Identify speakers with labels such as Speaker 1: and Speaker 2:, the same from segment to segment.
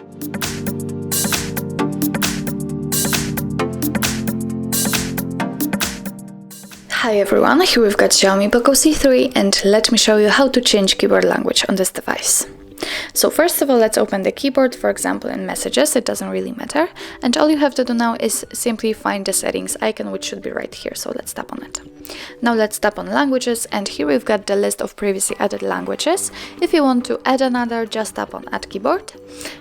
Speaker 1: Hi everyone, here we've got Xiaomi Poco C3 and let me show you how to change keyboard language on this device. So first of all, let's open the keyboard, for example in messages, it doesn't really matter, and all you have to do now is simply find the settings icon, which should be right here, so let's tap on it. Now let's tap on languages, and here we've got the list of previously added languages. If you want to add another, just tap on add keyboard,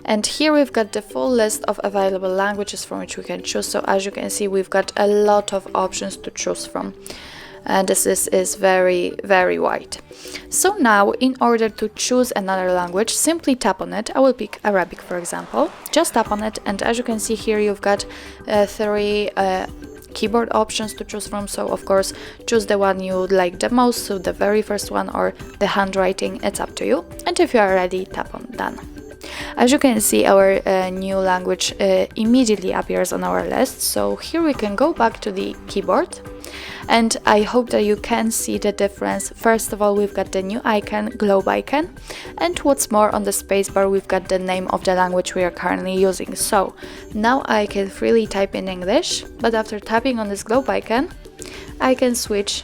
Speaker 1: and here we've got the full list of available languages from which we can choose. So as you can see, we've got a lot of options to choose from. And this is very, very wide. So now, in order to choose another language, simply tap on it. I will pick Arabic, for example. Just tap on it, and as you can see here, you've got three keyboard options to choose from. So of course, choose the one you like the most, so the very first one or the handwriting, it's up to you. And if you are ready, tap on done. As you can see, our new language immediately appears on our list. So here we can go back to the keyboard, and I hope that you can see the difference. First of all, we've got the new icon, globe icon, and what's more, on the spacebar we've got the name of the language we are currently using. So now I can freely type in English, but after tapping on this globe icon, I can switch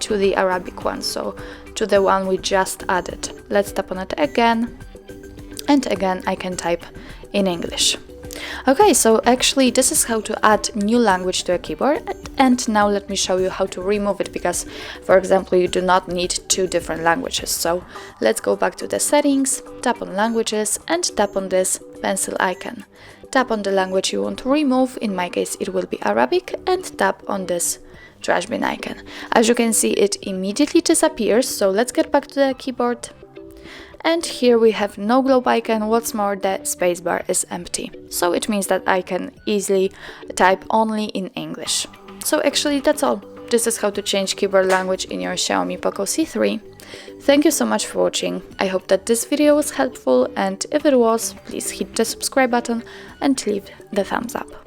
Speaker 1: to the Arabic one, so to the one we just added. Let's tap on it again, and again I can type in English. Okay, so actually this is how to add new language to a keyboard, and now let me show you how to remove it, because for example you do not need two different languages. So let's go back to the settings, tap on languages, and tap on this pencil icon. Tap on the language you want to remove, in my case it will be Arabic, and tap on this trash bin icon. As you can see, it immediately disappears. So let's get back to the keyboard. And here we have no globe icon. What's more, the spacebar is empty. So it means that I can easily type only in English. So actually that's all. This is how to change keyboard language in your Xiaomi Poco C3. Thank you so much for watching. I hope that this video was helpful, and if it was, please hit the subscribe button and leave the thumbs up.